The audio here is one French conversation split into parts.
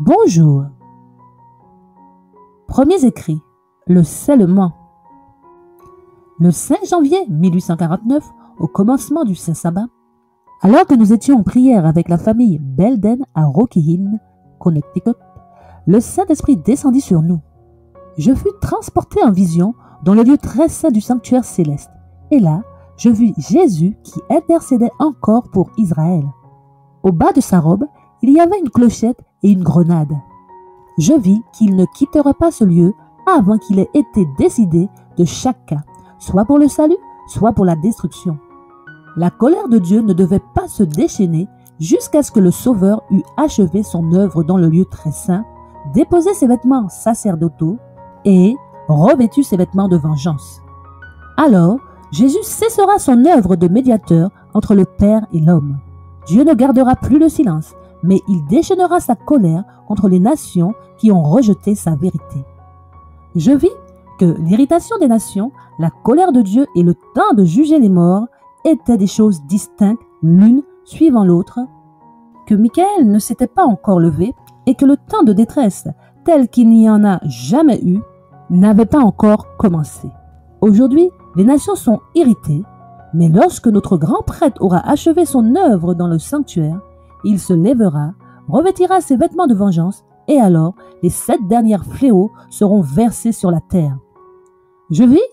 Bonjour. Premiers écrits, le scellement. Le 5 janvier 1849, au commencement du Saint-Sabbat, alors que nous étions en prière avec la famille Belden à Rocky Hill, Connecticut, le Saint-Esprit descendit sur nous. Je fus transporté en vision dans le lieu très saint du sanctuaire céleste. Et là, je vis Jésus qui intercédait encore pour Israël. Au bas de sa robe, il y avait une clochette et une grenade. Je vis qu'il ne quitterait pas ce lieu avant qu'il ait été décidé de chaque cas, soit pour le salut, soit pour la destruction. La colère de Dieu ne devait pas se déchaîner jusqu'à ce que le Sauveur eût achevé son œuvre dans le lieu très saint, déposé ses vêtements sacerdotaux et revêtu ses vêtements de vengeance. Alors, Jésus cessera son œuvre de médiateur entre le Père et l'homme. Dieu ne gardera plus le silence, mais il déchaînera sa colère contre les nations qui ont rejeté sa vérité. Je vis que l'irritation des nations, la colère de Dieu et le temps de juger les morts étaient des choses distinctes l'une suivant l'autre, que Michael ne s'était pas encore levé et que le temps de détresse, tel qu'il n'y en a jamais eu, n'avait pas encore commencé. Aujourd'hui, les nations sont irritées, mais lorsque notre grand prêtre aura achevé son œuvre dans le sanctuaire, il se lèvera, revêtira ses vêtements de vengeance, et alors les 7 derniers fléaux seront versés sur la terre. Je vis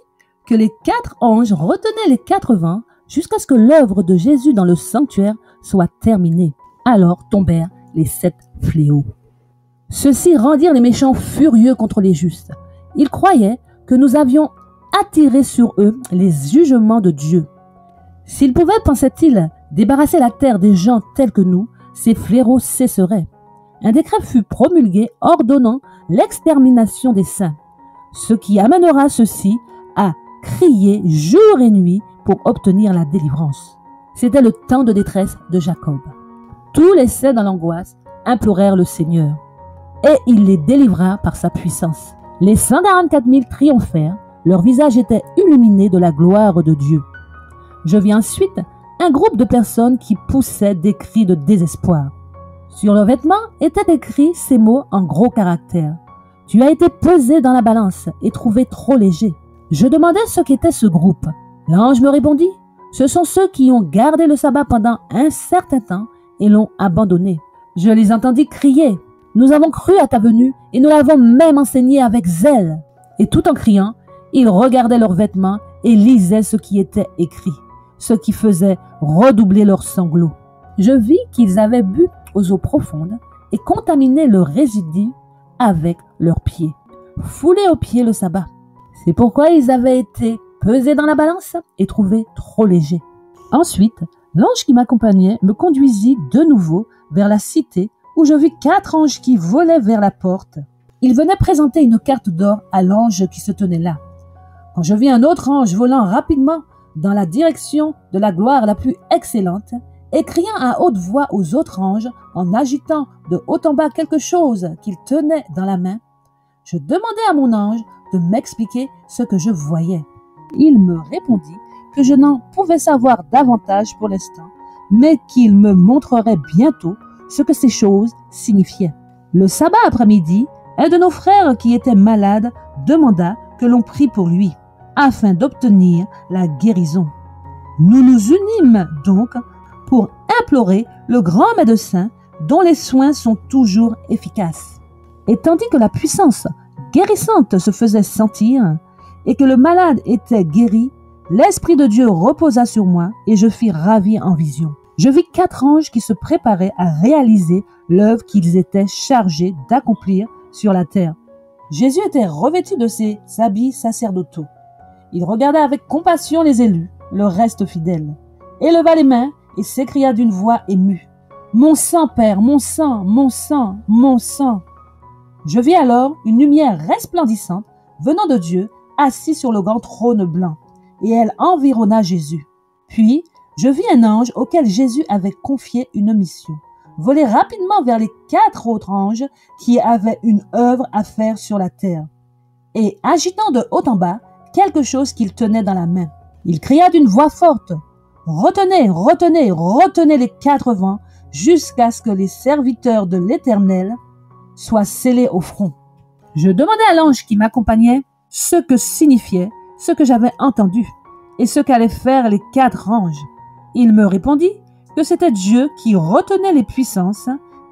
que les 4 anges retenaient les 4 vents jusqu'à ce que l'œuvre de Jésus dans le sanctuaire soit terminée. Alors tombèrent les 7 fléaux. Ceux-ci rendirent les méchants furieux contre les justes. Ils croyaient que nous avions attiré sur eux les jugements de Dieu. S'ils pouvaient, pensaient-ils, débarrasser la terre des gens tels que nous, ces fléaux cesseraient. Un décret fut promulgué ordonnant l'extermination des saints, ce qui amènera ceux-ci à crier jour et nuit pour obtenir la délivrance. C'était le temps de détresse de Jacob. Tous les saints dans l'angoisse implorèrent le Seigneur, et il les délivra par sa puissance. Les 144 000 triomphèrent, leur visage était illuminé de la gloire de Dieu. Je vis ensuite un groupe de personnes qui poussaient des cris de désespoir. Sur leurs vêtements étaient écrits ces mots en gros caractères. « Tu as été pesé dans la balance et trouvé trop léger. » Je demandais ce qu'était ce groupe. L'ange me répondit, « Ce sont ceux qui ont gardé le sabbat pendant un certain temps et l'ont abandonné. » Je les entendis crier, « Nous avons cru à ta venue et nous l'avons même enseigné avec zèle. » Et tout en criant, ils regardaient leurs vêtements et lisaient ce qui était écrit, ce qui faisait redoubler leurs sanglots. Je vis qu'ils avaient bu aux eaux profondes et contaminé le résidu avec leurs pieds, foulé aux pieds le sabbat. C'est pourquoi ils avaient été pesés dans la balance et trouvés trop légers. Ensuite, l'ange qui m'accompagnait me conduisit de nouveau vers la cité où je vis 4 anges qui volaient vers la porte. Ils venaient présenter une carte d'or à l'ange qui se tenait là. Quand je vis un autre ange volant rapidement dans la direction de la gloire la plus excellente, et criant à haute voix aux autres anges, en agitant de haut en bas quelque chose qu'il tenait dans la main, je demandai à mon ange de m'expliquer ce que je voyais. Il me répondit que je n'en pouvais savoir davantage pour l'instant, mais qu'il me montrerait bientôt ce que ces choses signifiaient. Le sabbat après-midi, un de nos frères qui était malade demanda que l'on prie pour lui, afin d'obtenir la guérison. Nous nous unîmes donc pour implorer le grand médecin dont les soins sont toujours efficaces. Et tandis que la puissance guérissante se faisait sentir et que le malade était guéri, l'Esprit de Dieu reposa sur moi et je fus ravi en vision. Je vis 4 anges qui se préparaient à réaliser l'œuvre qu'ils étaient chargés d'accomplir sur la terre. Jésus était revêtu de ses habits sacerdotaux. Il regarda avec compassion les élus, le reste fidèle, éleva les mains et s'écria d'une voix émue, « Mon sang, Père, mon sang, mon sang, mon sang !» Je vis alors une lumière resplendissante venant de Dieu, assis sur le grand trône blanc, et elle environna Jésus. Puis, je vis un ange auquel Jésus avait confié une mission, voler rapidement vers les 4 autres anges qui avaient une œuvre à faire sur la terre, et agitant de haut en bas quelque chose qu'il tenait dans la main. Il cria d'une voix forte, « Retenez, retenez, retenez les 4 vents, jusqu'à ce que les serviteurs de l'Éternel soit scellé au front. Je demandai à l'ange qui m'accompagnait ce que signifiait ce que j'avais entendu et ce qu'allaient faire les 4 anges. Il me répondit que c'était Dieu qui retenait les puissances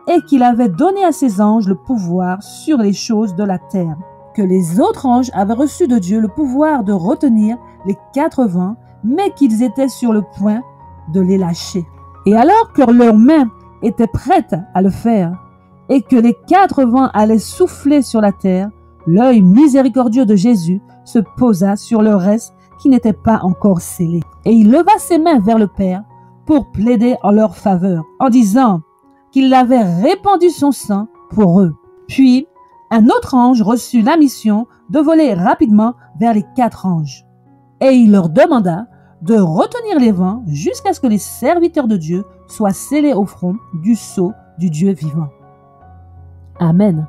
et qu'il avait donné à ses anges le pouvoir sur les choses de la terre, que les autres anges avaient reçu de Dieu le pouvoir de retenir les 4 vents, mais qu'ils étaient sur le point de les lâcher. Et alors que leurs mains étaient prêtes à le faire, et que les 4 vents allaient souffler sur la terre, l'œil miséricordieux de Jésus se posa sur le reste qui n'était pas encore scellé. Et il leva ses mains vers le Père pour plaider en leur faveur, en disant qu'il avait répandu son sang pour eux. Puis, un autre ange reçut la mission de voler rapidement vers les 4 anges. Et il leur demanda de retenir les vents jusqu'à ce que les serviteurs de Dieu soient scellés au front du sceau du Dieu vivant. Amen.